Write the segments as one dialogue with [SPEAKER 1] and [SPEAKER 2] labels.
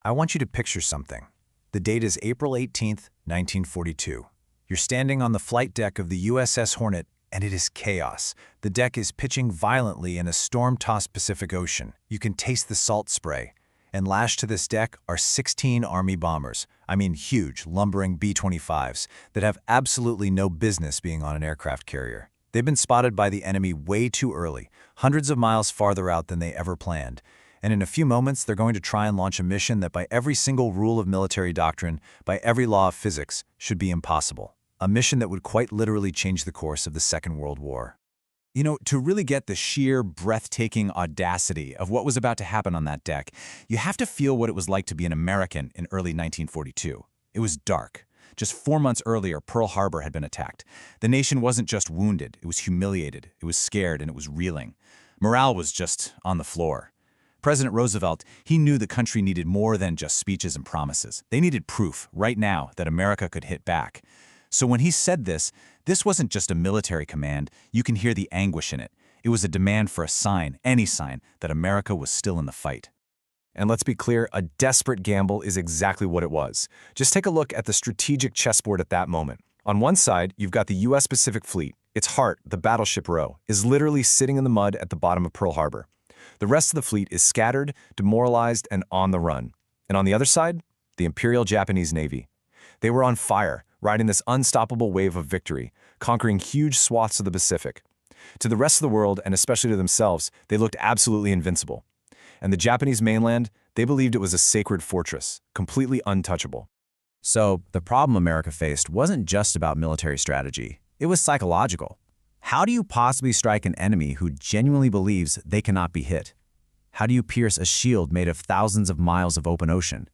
[SPEAKER 1] I want you to picture something. The date is April 18th, 1942. You're standing on the flight deck of the USS Hornet, and it is chaos. The deck is pitching violently in a storm-tossed Pacific Ocean. You can taste the salt spray. And lashed to this deck are 16 Army bombers. I mean huge, lumbering B-25s that have absolutely no business being on an aircraft carrier. They've been spotted by the enemy way too early, hundreds of miles farther out than they ever planned. And in a few moments, they're going to try and launch a mission that by every single rule of military doctrine, by every law of physics, should be impossible. A mission that would quite literally change the course of the Second World War.
[SPEAKER 2] You know, to really get the sheer, breathtaking audacity of what was about to happen on that deck, you have to feel what it was like to be an American in early 1942. It was dark. Just 4 months earlier, Pearl Harbor had been attacked. The nation wasn't just wounded, it was humiliated, it was scared, and it was reeling. Morale was just on the floor. President Roosevelt, he knew the country needed more than just speeches and promises. They needed proof, right now, that America could hit back. So when he said this wasn't just a military command. You can hear the anguish in it. It was a demand for a sign, any sign, that America was still in the fight.
[SPEAKER 1] And let's be clear, a desperate gamble is exactly what it was. Just take a look at the strategic chessboard at that moment. On one side, you've got the U.S. Pacific Fleet. Its heart, the battleship Roe, is literally sitting in the mud at the bottom of Pearl Harbor. The rest of the fleet is scattered, demoralized, and on the run. And on the other side, the Imperial Japanese Navy. They were on fire, riding this unstoppable wave of victory, conquering huge swaths of the Pacific. To the rest of the world, and especially to themselves, they looked absolutely invincible. And the Japanese mainland, they believed it was a sacred fortress, completely untouchable.
[SPEAKER 2] So, the problem America faced wasn't just about military strategy. It was psychological. How do you possibly strike an enemy who genuinely believes they cannot be hit? How do you pierce a shield made of thousands of miles of open ocean?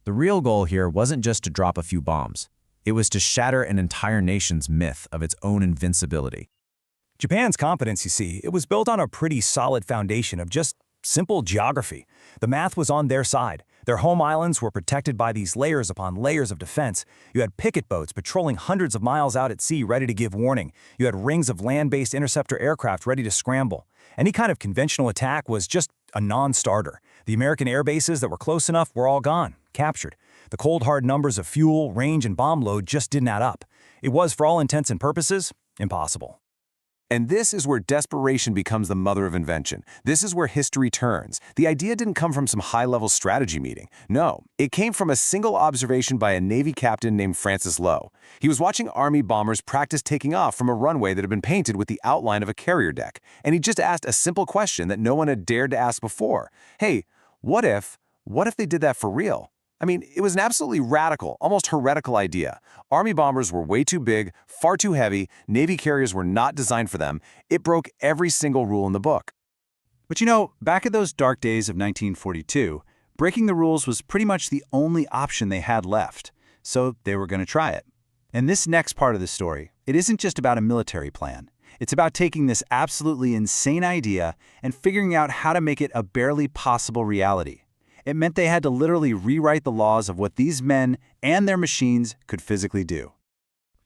[SPEAKER 2] The real goal here wasn't just to drop a few bombs. It was to shatter an entire nation's myth of its own invincibility.
[SPEAKER 3] Japan's confidence, you see, it was built on a pretty solid foundation of just simple geography. The math was on their side. Their home islands were protected by these layers upon layers of defense. You had picket boats patrolling hundreds of miles out at sea ready to give warning. You had rings of land-based interceptor aircraft ready to scramble. Any kind of conventional attack was just a non-starter. The American air bases that were close enough were all gone, captured. The cold hard numbers of fuel, range, and bomb load just didn't add up. It was, for all intents and purposes, impossible.
[SPEAKER 4] And this is where desperation becomes the mother of invention. This is where history turns. The idea didn't come from some high-level strategy meeting. No, it came from a single observation by a Navy captain named Francis Lowe. He was watching Army bombers practice taking off from a runway that had been painted with the outline of a carrier deck. And he just asked a simple question that no one had dared to ask before. Hey, what if they did that for real? I mean, it was an absolutely radical, almost heretical idea. Army bombers were way too big, far too heavy, Navy carriers were not designed for them. It broke every single rule in the book.
[SPEAKER 5] But you know, back in those dark days of 1942, breaking the rules was pretty much the only option they had left. So they were going to try it. And this next part of the story, it isn't just about a military plan. It's about taking this absolutely insane idea and figuring out how to make it a barely possible reality. It meant they had to literally rewrite the laws of what these men and their machines could physically do.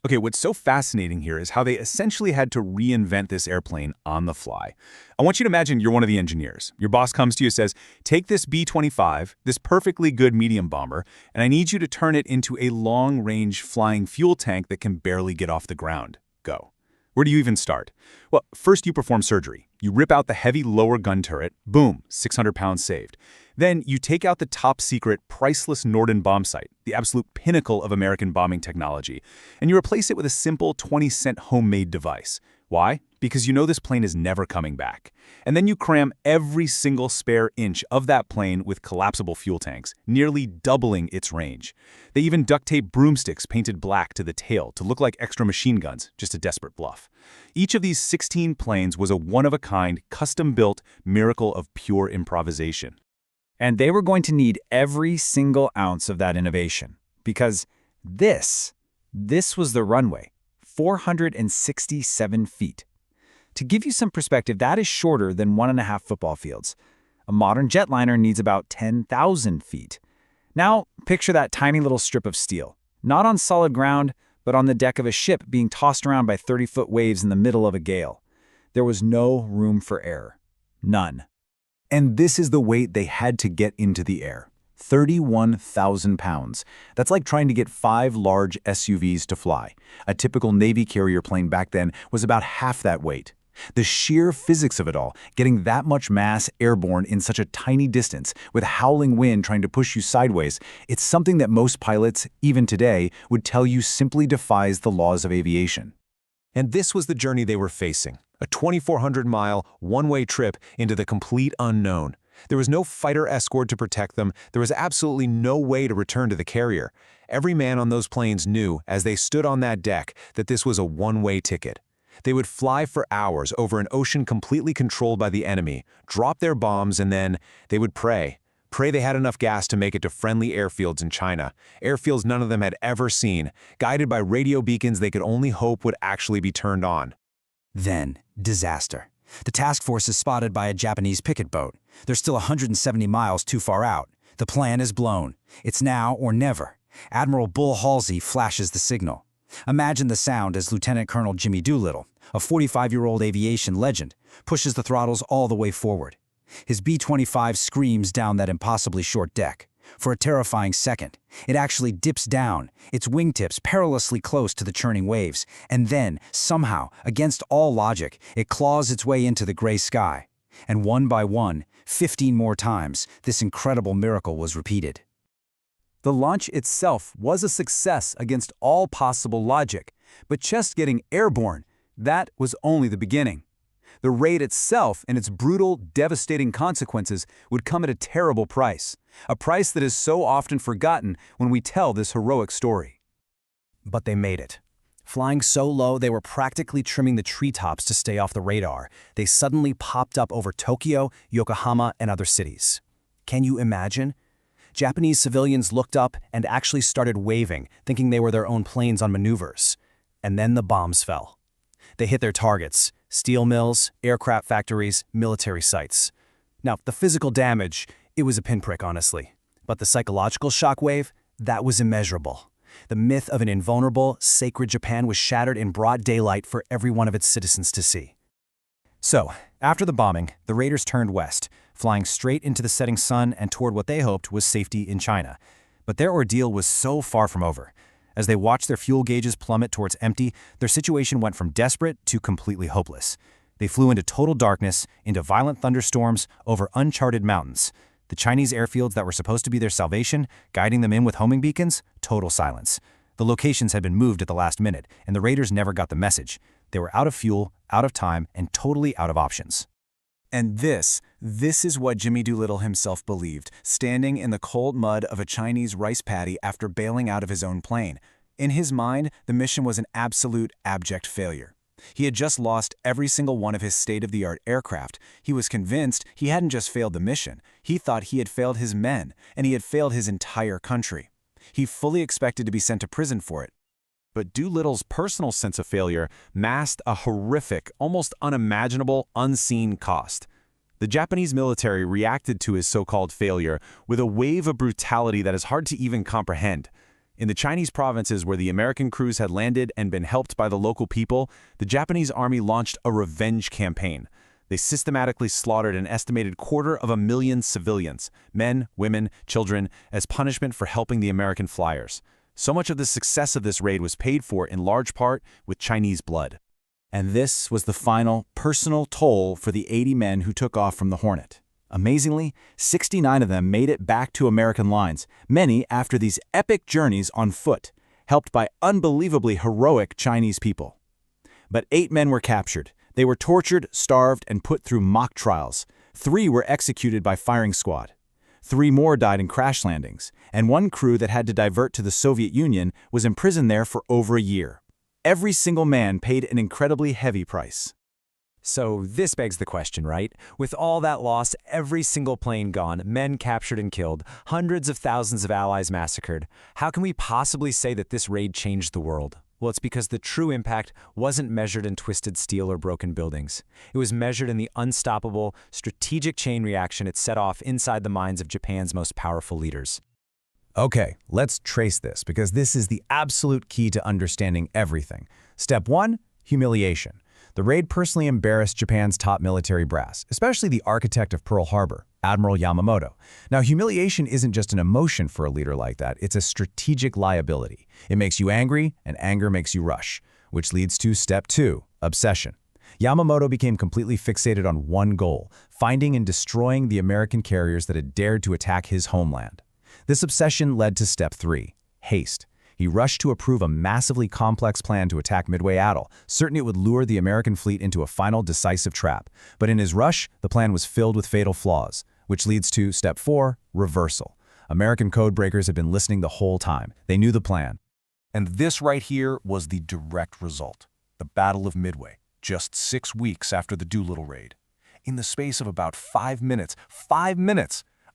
[SPEAKER 6] Okay, what's so fascinating here is how they essentially had to reinvent this airplane on the fly. I want you to imagine you're one of the engineers. Your boss comes to you and says, take this B-25, this perfectly good medium bomber, and I need you to turn it into a long-range flying fuel tank that can barely get off the ground. Go. Where do you even start? Well, first you perform surgery. You rip out the heavy lower gun turret, boom, 600 pounds saved. Then you take out the top-secret, priceless Norden bomb sight, the absolute pinnacle of American bombing technology, and you replace it with a simple 20-cent homemade device. Why? Because you know this plane is never coming back. And then you cram every single spare inch of that plane with collapsible fuel tanks, nearly doubling its range. They even duct tape broomsticks painted black to the tail to look like extra machine guns, just a desperate bluff. Each of these 16 planes was a one-of-a-kind, custom-built miracle of pure improvisation.
[SPEAKER 2] And they were going to need every single ounce of that innovation, because this was the runway, 467 feet. To give you some perspective, that is shorter than 1.5 football fields. A modern jetliner needs about 10,000 feet. Now, picture that tiny little strip of steel, not on solid ground, but on the deck of a ship being tossed around by 30-foot waves in the middle of a gale. There was no room for error. None. And this is the weight they had to get into the air. 31,000 pounds. That's like trying to get 5 large SUVs to fly. A typical Navy carrier plane back then was about half that weight. The sheer physics of it all, getting that much mass airborne in such a tiny distance, with howling wind trying to push you sideways, it's something that most pilots, even today, would tell you simply defies the laws of aviation.
[SPEAKER 4] And this was the journey they were facing, a 2,400-mile, one-way trip into the complete unknown. There was no fighter escort to protect them. There was absolutely no way to return to the carrier. Every man on those planes knew, as they stood on that deck, that this was a one-way ticket. They would fly for hours over an ocean completely controlled by the enemy, drop their bombs, and then they would pray. Pray they had enough gas to make it to friendly airfields in China, airfields none of them had ever seen, guided by radio beacons they could only hope would actually be turned on.
[SPEAKER 3] Then, disaster. The task force is spotted by a Japanese picket boat. They're still 170 miles too far out. The plan is blown. It's now or never. Admiral Bull Halsey flashes the signal. Imagine the sound as Lieutenant Colonel Jimmy Doolittle, a 45-year-old aviation legend, pushes the throttles all the way forward. His B-25 screams down that impossibly short deck. For a terrifying second, it actually dips down, its wingtips perilously close to the churning waves, and then, somehow, against all logic, it claws its way into the gray sky. And one by one, 15 more times, this incredible miracle was repeated.
[SPEAKER 2] The launch itself was a success against all possible logic, but just getting airborne, that was only the beginning. The raid itself and its brutal, devastating consequences would come at a terrible price, a price that is so often forgotten when we tell this heroic story.
[SPEAKER 3] But they made it. Flying so low they were practically trimming the treetops to stay off the radar, they suddenly popped up over Tokyo, Yokohama, and other cities. Can you imagine? Japanese civilians looked up and actually started waving, thinking they were their own planes on maneuvers. And then the bombs fell. They hit their targets: steel mills, aircraft factories, military sites. Now, the physical damage, it was a pinprick, honestly. But the psychological shockwave, that was immeasurable. The myth of an invulnerable, sacred Japan was shattered in broad daylight for every one of its citizens to see. So, after the bombing, the raiders turned west, flying straight into the setting sun and toward what they hoped was safety in China. But their ordeal was so far from over. As they watched their fuel gauges plummet towards empty, their situation went from desperate to completely hopeless. They flew into total darkness, into violent thunderstorms, over uncharted mountains. The Chinese airfields that were supposed to be their salvation, guiding them in with homing beacons, total silence. The locations had been moved at the last minute, and the raiders never got the message. They were out of fuel, out of time, and totally out of options.
[SPEAKER 2] And this is what Jimmy Doolittle himself believed, standing in the cold mud of a Chinese rice paddy after bailing out of his own plane. In his mind, the mission was an absolute, abject failure. He had just lost every single one of his state-of-the-art aircraft. He was convinced he hadn't just failed the mission. He thought he had failed his men, and he had failed his entire country. He fully expected to be sent to prison for it. But Doolittle's personal sense of failure masked a horrific, almost unimaginable, unseen cost. The Japanese military reacted to his so-called failure with a wave of brutality that is hard to even comprehend. In the Chinese provinces where the American crews had landed and been helped by the local people, the Japanese army launched a revenge campaign. They systematically slaughtered an estimated 250,000 civilians, men, women, children, as punishment for helping the American flyers. So much of the success of this raid was paid for in large part with Chinese blood. And this was the final, personal toll for the 80 men who took off from the Hornet. Amazingly, 69 of them made it back to American lines, many after these epic journeys on foot, helped by unbelievably heroic Chinese people. But 8 men were captured. They were tortured, starved, and put through mock trials. 3 were executed by firing squad. 3 more died in crash landings, and 1 crew that had to divert to the Soviet Union was imprisoned there for over a year. Every single man paid an incredibly heavy price.
[SPEAKER 3] So this begs the question, right? With all that loss, every single plane gone, men captured and killed, hundreds of thousands of allies massacred, how can we possibly say that this raid changed the world? Well, it's because the true impact wasn't measured in twisted steel or broken buildings. It was measured in the unstoppable, strategic chain reaction it set off inside the minds of Japan's most powerful leaders.
[SPEAKER 1] Okay, let's trace this, because this is the absolute key to understanding everything. Step 1, humiliation. The raid personally embarrassed Japan's top military brass, especially the architect of Pearl Harbor, Admiral Yamamoto. Now, humiliation isn't just an emotion for a leader like that, it's a strategic liability. It makes you angry, and anger makes you rush, which leads to step 2, obsession. Yamamoto became completely fixated on one goal, finding and destroying the American carriers that had dared to attack his homeland. This obsession led to step 3, haste. He rushed to approve a massively complex plan to attack Midway Atoll, certain it would lure the American fleet into a final decisive trap. But in his rush, the plan was filled with fatal flaws, which leads to step 4, reversal. American code breakers had been listening the whole time. They knew the plan.
[SPEAKER 3] And this right here was the direct result. The Battle of Midway, just 6 weeks after the Doolittle Raid. In the space of about 5 minutes,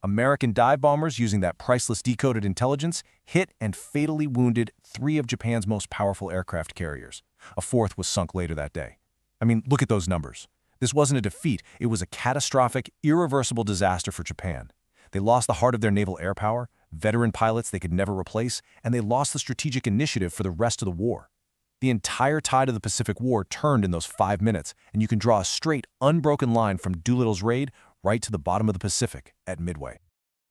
[SPEAKER 3] American dive bombers using that priceless decoded intelligence hit and fatally wounded 3 of Japan's most powerful aircraft carriers. A 4th was sunk later that day. I mean, look at those numbers. This wasn't a defeat, it was a catastrophic, irreversible disaster for Japan. They lost the heart of their naval air power, veteran pilots they could never replace, and they lost the strategic initiative for the rest of the war. The entire tide of the Pacific War turned in those 5 minutes, and you can draw a straight, unbroken line from Doolittle's Raid right to the bottom of the Pacific at Midway.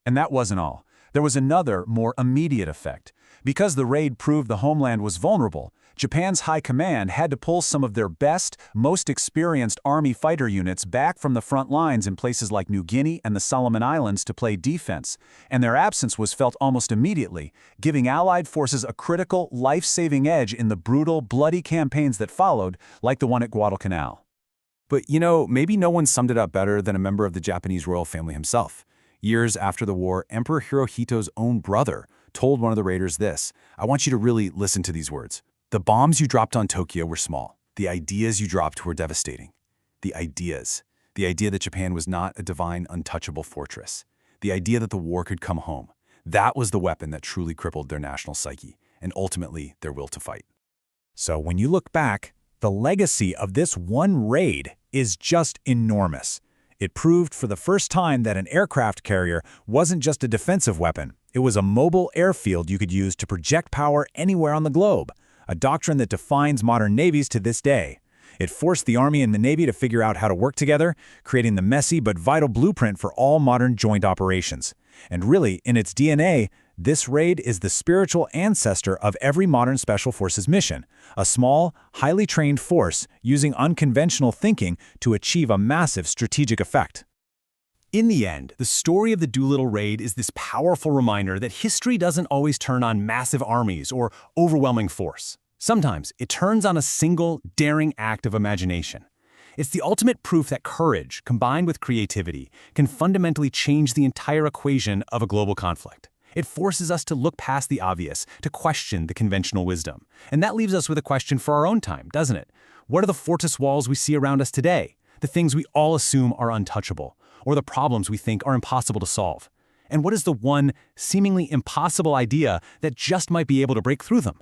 [SPEAKER 6] And that wasn't all. There was another, more immediate effect. Because the raid proved the homeland was vulnerable, Japan's high command had to pull some of their best, most experienced Army fighter units back from the front lines in places like New Guinea and the Solomon Islands to play defense, and their absence was felt almost immediately, giving Allied forces a critical, life-saving edge in the brutal, bloody campaigns that followed, like the one at Guadalcanal.
[SPEAKER 2] But maybe no one summed it up better than a member of the Japanese royal family himself. Years after the war, Emperor Hirohito's own brother told one of the raiders this. I want you to really listen to these words. The bombs you dropped on Tokyo were small. The ideas you dropped were devastating. The ideas. The idea that Japan was not a divine, untouchable fortress. The idea that the war could come home. That was the weapon that truly crippled their national psyche, and ultimately their will to fight.
[SPEAKER 1] So when you look back, the legacy of this one raid is just enormous. It proved for the first time that an aircraft carrier wasn't just a defensive weapon. It was a mobile airfield you could use to project power anywhere on the globe, a doctrine that defines modern navies to this day. It forced the Army and the Navy to figure out how to work together, creating the messy but vital blueprint for all modern joint operations. And really, in its DNA, this raid is the spiritual ancestor of every modern Special Forces mission, a small, highly trained force using unconventional thinking to achieve a massive strategic effect.
[SPEAKER 3] In the end, the story of the Doolittle Raid is this powerful reminder that history doesn't always turn on massive armies or overwhelming force. Sometimes it turns on a single, daring act of imagination. It's the ultimate proof that courage, combined with creativity, can fundamentally change the entire equation of a global conflict. It forces us to look past the obvious, to question the conventional wisdom. And that leaves us with a question for our own time, doesn't it? What are the fortress walls we see around us today? The things we all assume are untouchable, or the problems we think are impossible to solve? And what is the one seemingly impossible idea that just might be able to break through them?